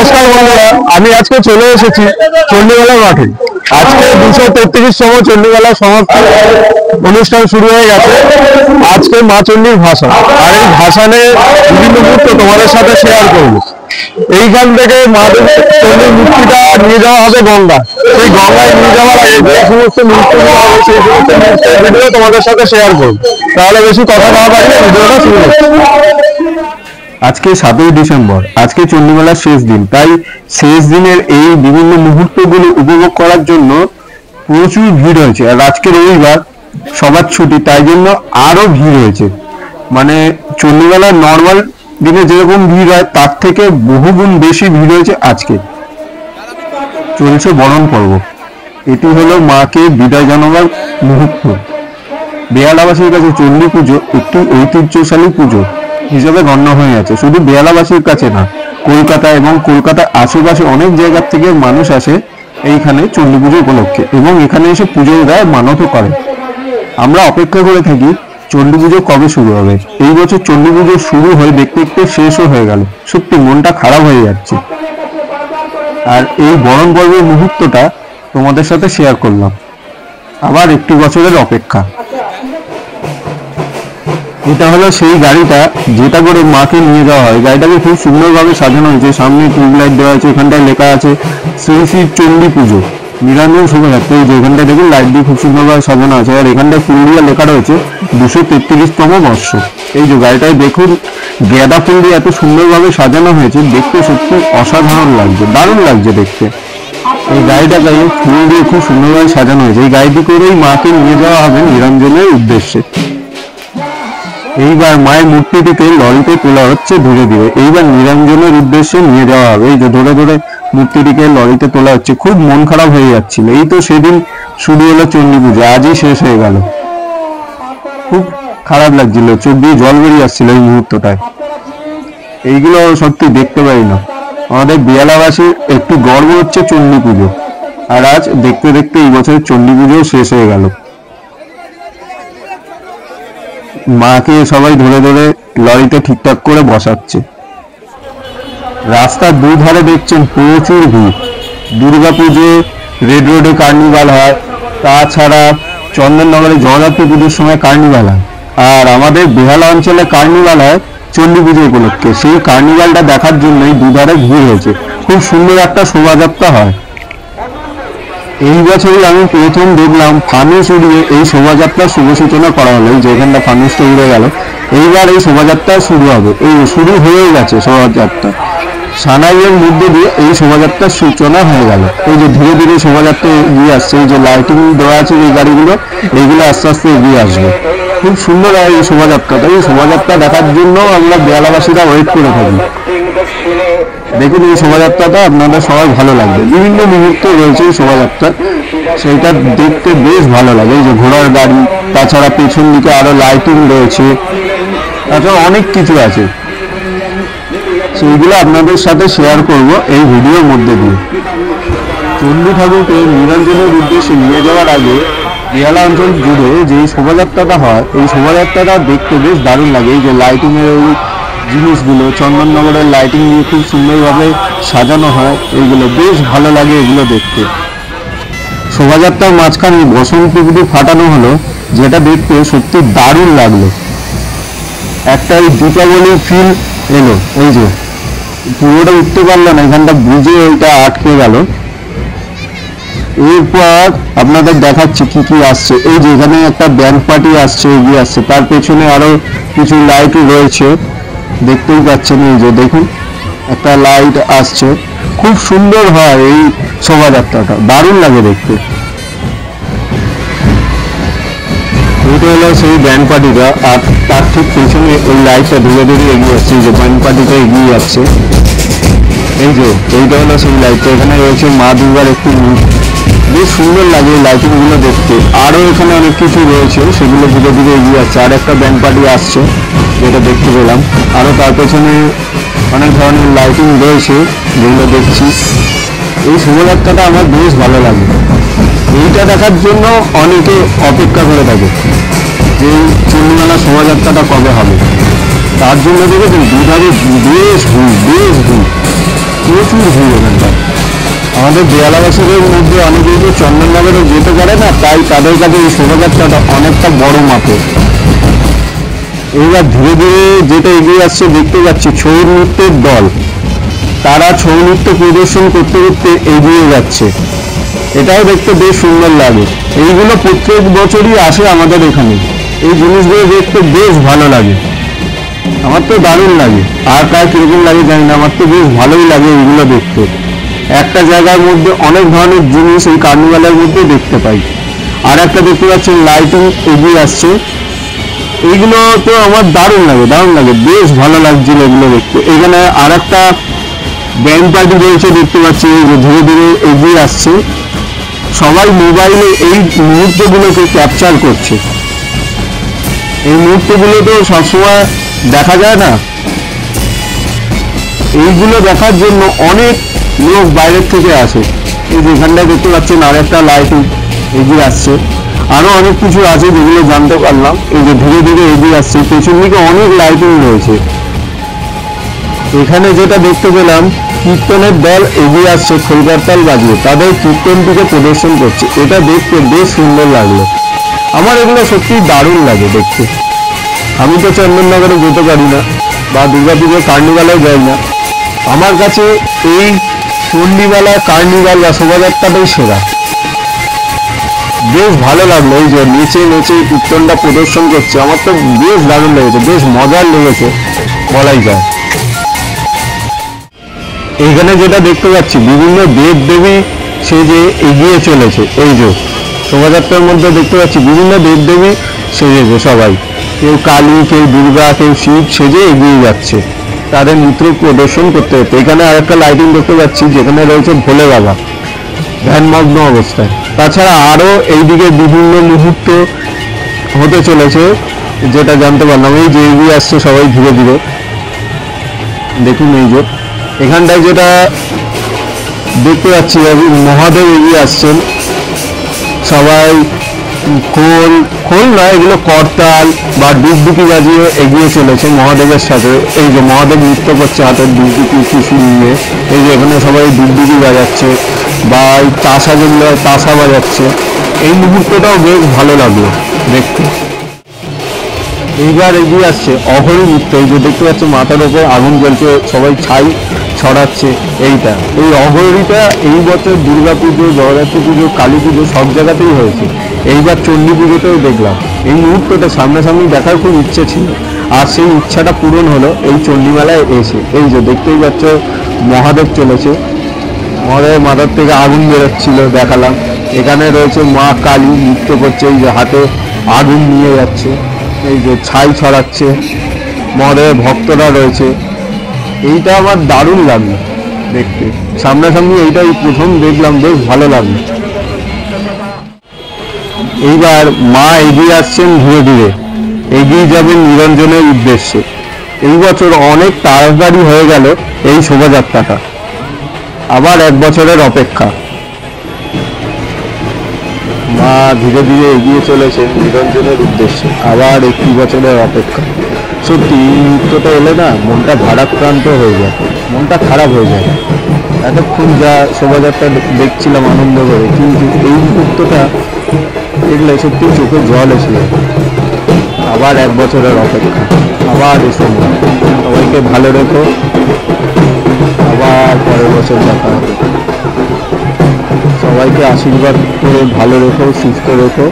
নমস্কার বন্ধুরা, আমি আজকে চলে এসেছি চণ্ডীমেলা মাঠে। আজকে 233তম চণ্ডীমেলা সমাপ্তি অনুষ্ঠান শুরু হয়ে গেছে। আজকে মা চণ্ডীর ভাষণ, আর এই ভাষণে বিভিন্ন মুহূর্ত তোমাদের সাথে শেয়ার করবো। এইখান থেকে মা চণ্ডীর মূর্তিটা নিয়ে যাওয়া হবে গঙ্গা। সেই গঙ্গায় নিয়ে যাওয়ার আগে যে সমস্ত মুহূর্তগুলো হবে সেই সমস্ত মুহূর্তের ভিডিও তোমাদের সাথে শেয়ার করবো। তাহলে বেশি কথা না বাড়িয়ে ভিডিওটা শুরু করছি। আজকে 7ই ডিসেম্বর, আজকে চণ্ডীমেলার শেষ দিন। তাই শেষ দিনের এই বিভিন্ন মুহূর্তগুলো উপভোগ করার জন্য প্রচুর ভিড় হয়েছে। আর আজকে রবিবার, সবার ছুটি, তাই জন্য আরো ভিড় হয়েছে। মানে চণ্ডীমেলার নর্মাল দিনে যেরকম ভিড় হয় তার থেকে বহুগুণ বেশি ভিড় হয়েছে আজকে। চলছে বরণ পর্ব। এটি হলো মাকে বিদায় জানাবার মুহূর্ত। বেহালাবাসীর কাছে চণ্ডী পুজো একটি ঐতিহ্যশালী পুজো হিসেবে গণ্য হয়ে আছে। শুধু বেহালাবাসীর কাছে না, কলকাতা এবং কলকাতার আশেপাশে অনেক জায়গা থেকে মানুষ আসে এইখানে চণ্ডী পুজো উপলক্ষে এবং এখানে এসে পুজো দেয়, মানতও করে। আমরা অপেক্ষা করে থাকি চণ্ডী পুজো কবে শুরু হবে। এই বছর চণ্ডী পুজো শুরু হয়ে দেখতে দেখতে শেষও হয়ে গেল। সত্যি মনটা খারাপ হয়ে যাচ্ছে। আর এই বরণ পর্বের মুহূর্তটা তোমাদের সাথে শেয়ার করলাম। আবার একটি বছরের অপেক্ষা। এটা হলো সেই গাড়িটা যেটা করে মাকে নিয়ে যাওয়া হয়। গাড়িটাকে খুব সুন্দরভাবে সাজানো হয়েছে। সামনে টিউবলাইট দেওয়া আছে। এখানটায় লেখা আছে শ্রী শ্রী চণ্ডী পুজো নিরঞ্জন শোভাযাত্রা। এই যে এখানটা দেখুন লাইট দিয়ে খুব সুন্দরভাবে সাজানো আছে। আর এখানটায় ফুল দিয়ে লেখা রয়েছে 233তম বর্ষ। এই যে গাড়িটায় দেখুন গাঁদা ফুল দিয়ে এত সুন্দরভাবে সাজানো হয়েছে, দেখতে সত্যি অসাধারণ লাগছে, দারুণ লাগছে দেখতে। এই গাড়িটাকে ফুল দিয়ে খুব সুন্দরভাবে সাজানো হয়েছে। এই গাড়িটি করেই মাকে নিয়ে যাওয়া হবে নিরঞ্জনের উদ্দেশ্যে। এইবার মায়ের মূর্তিটিকে লরিতে তোলা হচ্ছে ধীরে ধীরে। এইবার নিরঞ্জনের উদ্দেশ্যে নিয়ে যাওয়া হবে। এই যে ধরে ধরে মূর্তিটিকে লরিতে তোলা হচ্ছে। খুব মন খারাপ হয়ে যাচ্ছিল। এই তো সেদিন শুরু হলো চণ্ডী পুজো, আজই শেষ হয়ে গেল। খুব খারাপ লাগছিল, চোখ দিয়ে জল বেরিয়ে আসছিল এই মুহূর্তটায়। এইগুলো সত্যি দেখতে পারি না। আমাদের বেহালাবাসীর একটু গর্ব হচ্ছে চণ্ডী পুজো। আর আজ দেখতে দেখতে এই বছরের চণ্ডী পুজো শেষ হয়ে গেল। মাকে সবাই ধরে ধরে লরিতে ঠিকঠাক করে বসাচ্ছে। রাস্তার দুধারে দেখছেন প্রচুর ভিড়। দুর্গাপুজো, রেড রোডে কার্নিভাল হয়, তাছাড়া চন্দননগরে জগদ্ধাত্রী পুজোর সময় কার্নিভাল হয়। আর আমাদের বেহালা অঞ্চলে কার্নিভাল হয় চণ্ডী পুজো উপলক্ষে। সেই কার্নিভালটা দেখার জন্যই দুধারে ভিড় হয়েছে। খুব সুন্দর একটা শোভাযাত্রা হয়। এই বছরই আমি প্রথম দেখলাম ফানুস উড়িয়ে এই শোভাযাত্রার শুভ সূচনা করা হলো। যেখানটা ফানুসটা উড়ে গেল, এইবার এই শোভাযাত্রা শুরু হবে। এই শুরু হয়ে গেছে শোভাযাত্রা। সানাইয়ের মধ্যে দিয়ে এই শোভাযাত্রার সূচনা হয়ে গেল। এই যে ধীরে ধীরে শোভাযাত্রা এগিয়ে আসছে। এই যে লাইটিং দেওয়া আছে এই গাড়িগুলো, এইগুলো আস্তে আস্তে এগিয়ে আসবে। খুব সুন্দর হয় এই শোভাযাত্রাটা। এই শোভাযাত্রা দেখার জন্য আমরা বেহালাবাসীরা ওয়েট করে থাকি। দেখুন এই শোভাযাত্রাটা আপনাদের সবাই ভালো লাগবে। বিভিন্ন মুহূর্ত রয়েছে এই শোভাযাত্রা, সেইটা দেখতে বেশ ভালো লাগে। এই যে ঘোড়ার গাড়ি, তাছাড়া পেছন দিকে আরো লাইটিং রয়েছে, তাছাড়া অনেক কিছু আছে। সেইগুলো আপনাদের সাথে শেয়ার করব এই ভিডিওর মধ্যে দিয়ে। চণ্ডী ঠাকুরকে নিরঞ্জনের উদ্দেশ্যে নিয়ে যাওয়ার আগে বেহালা অঞ্চল জুড়ে যে শোভাযাত্রাটা হয়, এই শোভাযাত্রাটা দেখতে বেশ দারুণ লাগে। এই যে লাইটিং এর ওই জিনিসগুলো, চন্দননগরের লাইটিং দিয়ে খুব সুন্দরভাবে সাজানো হয়। এইগুলো বেশ ভালো লাগে এগুলো দেখতে। শোভাযাত্রার মাঝখানে বসন্ত পুজো ফাটানো হলো, যেটা দেখতে সত্যি দারুণ লাগলো। একটা এই দীপাবলির ফিল এলো। এই যে পুরোটা উঠতে পারলো না, এখানটা বুঝে ওইটা আটকে গেল। এরপর আপনাদের দেখাচ্ছি কি কি আসছে। এই যে এখানে একটা ব্যান্ড পার্টি আসছে, এগিয়ে আসছে। তার পেছনে আরো কিছু লাইট রয়েছে, দেখতেই পাচ্ছেন। এই যে দেখুন একটা লাইট আসছে। খুব সুন্দর হয় এই শোভাযাত্রাটা, দারুণ লাগে দেখতে। এটা হলো সেই ব্যান্ড পার্টিটা। আর তার ঠিক পেছনে ওই লাইটটা ধীরে ধীরে এগিয়ে আসছে। যে ব্যান্ড পার্টিটা এগিয়ে যাচ্ছে। এই যে এইটা হলো সেই লাইটটা। এখানে রয়েছে মা দুর্গার একটি মূর্তি, বেশ সুন্দর লাগে এই লাইটিং গুলো দেখতে। আরো এখানে অনেক কিছু রয়েছে, সেগুলো ধীরে ধীরে এগিয়ে যাচ্ছে। আর একটা ব্যান্ড পার্টি আসছে, যেটা দেখতে পেলাম। আরো তার পেছনে অনেক ধরনের লাইটিং রয়েছে, যেগুলো দেখছি। এই শোভাযাত্রাটা আমার বেশ ভালো লাগে। এইটা দেখার জন্য অনেকে অপেক্ষা করে থাকে যে চণ্ডীমেলা শোভাযাত্রাটা কবে হবে। তার জন্য দেখেছেন দুধারে বেশ ভিড়, বেশ ভিড়। কেউ প্রচুর ভিড় এখানটা। আমাদের বেহালাবাসীদের মধ্যে অনেকেই তো চন্দননগরে যেতে পারে না, তাই তাদের কাছে এই শোভাযাত্রাটা অনেকটা বড় মাপের। এইবার ধীরে ধীরে যেটা এগিয়ে আসছে দেখতে পাচ্ছি ছৌ নৃত্যের দল, তারা ছৌ নৃত্য প্রদর্শন করতে করতে এগিয়ে যাচ্ছে। এটাও দেখতে বেশ সুন্দর লাগে। এইগুলো প্রত্যেক বছরই আসে আমাদের এখানে। এই জিনিসগুলো দেখতে বেশ ভালো লাগে, আমার তো দারুণ লাগে। আর কার কিরকম লাগে জানি না, আমার তো বেশ ভালোই লাগে এইগুলো দেখতে। একটা জায়গার মধ্যে অনেক ধরনের জিনিস এই কার্নিভালের মধ্যে দেখতে পাই। আর একটা দেখতে পাচ্ছেন লাইটিং এগিয়ে আসছে, এইগুলো তো আমার দারুণ লাগে, বেশ ভালো লাগছিল এগুলো দেখতে। এখানে আর একটা ব্যান্ড পার্টি রয়েছে দেখতে পাচ্ছি, যে ধীরে ধীরে এগিয়ে আসছে। সবাই মোবাইলে এই মুহূর্তগুলোকে ক্যাপচার করছে। এই মুহূর্তগুলো তো সবসময় দেখা যায় না, এইগুলো দেখার জন্য অনেক লোক বাইরের থেকে আসে। এই যে এখানটায় দেখতে পাচ্ছেন আর একটা লাইটিং এগিয়ে আসছে। আরো অনেক কিছু আছে যেগুলো জানতে পারলাম। এই যে ধীরে ধীরে এগিয়ে আসছে, পেছন দিকে অনেক লাইটিং রয়েছে। এখানে যেটা দেখতে পেলাম, কীর্তনের দল এগিয়ে আসছে খৈবারতাল বাজিয়ে, তাদের কীর্তনটিকে প্রদর্শন করছে। এটা দেখতে বেশ সুন্দর লাগলো। আমার এগুলো সত্যি দারুণ লাগে দেখতে। আমি তো চন্দননগরে যেতে পারি না, বা দুর্গাপুজোর কার্নিভালেও যাই না। আমার কাছে এই চণ্ডীমেলা কার্নিভাল বা শোভাযাত্রাটাই সেরা। বেশ ভালো লাগলো, এই যে নেচে নেচে কীর্তনটা প্রদর্শন করছে, আমার তো বেশ দারুণ লেগেছে, বেশ মজার লেগেছে বলাই যায়। এইখানে যেটা দেখতে পাচ্ছি, বিভিন্ন দেব দেবী সে যে এগিয়ে চলেছে। এই যে শোভাযাত্রার মধ্যে দেখতে পাচ্ছি বিভিন্ন দেব দেবী সেজেছে সবাই, কেউ কালী, কেউ দুর্গা, কেউ শিব সেজে এগিয়ে যাচ্ছে তাদের নৃত্য প্রদর্শন করতে করতে। এখানে আর একটা লাইটিং দেখতে পাচ্ছি, যেখানে রয়েছে ভোলে বাবা ধ্যানমগ্ন অবস্থায়। তাছাড়া আরো এইদিকে বিভিন্ন মুহূর্ত হতে চলেছে, যেটা জানতে পারলাম। এই যে এগিয়ে আসছে সবাই ধীরে ধীরে, দেখুন এই যে এখানটায় যেটা দেখতে পাচ্ছি, মহাদেব এগিয়ে আসছেন। সবাই খোল খোল না, এগুলো করতাল বা ডুগডুগি বাজিয়ে এগিয়ে চলেছে মহাদেবের সাথে। এই যে মহাদেব নৃত্য করছে হাতের ডুগডুগি কিছু নিয়ে। এই যে এখানে সবাই ডুগডুগি বাজাচ্ছে বা তাসা যেগুলো তাসা বাজাচ্ছে। এই মুহূর্তটাও বেশ ভালো লাগলো দেখতে। এইবার এগিয়ে আসছে অঘরী নৃত্য। এই যে দেখতে পাচ্ছি মাথার ওপর আগুন জ্বলছে, সবাই ছাই ছড়াচ্ছে। এইটা এই অঘরীটা এই বছর দুর্গা পুজো, জগদ্ধাত্রী পুজো, কালী পুজো সব জায়গাতেই হয়েছে। এইবার চণ্ডী পুজোতেও দেখলাম। এই মুহূর্তটা সামনাসামনি দেখার খুব ইচ্ছে ছিল, আর সেই ইচ্ছাটা পূরণ হলো এই চণ্ডীমেলায় এসে। এই যে দেখতেই পাচ্ছ মহাদেব চলেছে, মহাদেবের মাথার থেকে আগুন বেরোচ্ছিল দেখালাম। এখানে রয়েছে মা কালী নৃত্য করছে, এই যে হাতে আগুন নিয়ে যাচ্ছে, এই যে ছাই ছড়াচ্ছে, মহাদেবের ভক্তরা রয়েছে। এইটা আমার দারুণ লাগলো দেখতে, সামনাসামনি এইটাই প্রথম দেখলাম, বেশ ভালো লাগলো। এইবার মা এগিয়ে আসছেন ধীরে ধীরে, এগিয়ে যাবেন নিরঞ্জনের উদ্দেশ্যে। এই বছর অনেক তাড়াতাড়ি হয়ে গেল এই শোভাযাত্রাটা, আবার এক বছরের অপেক্ষা। মা ধীরে ধীরে এগিয়ে চলেছেন নিরঞ্জনের উদ্দেশ্যে, আবার একটি বছরের অপেক্ষা। সত্যি এই মুহূর্তটা এলে না মনটা ভারাক্রান্ত হয়ে যায়, মনটা খারাপ হয়ে যায়। এতক্ষণ যা শোভাযাত্রা দেখছিলাম আনন্দ করে, কিন্তু এই মুহূর্তটা দেখলে সত্যি চোখে জল এসে যায়। আবার এক বছরের অপেক্ষা, আবার এই সময়। সবাইকে ভালো রেখো, আবার পরের বছর দেখা হবে। সবাইকে আশীর্বাদ করে ভালো রেখো, সুস্থ রেখো।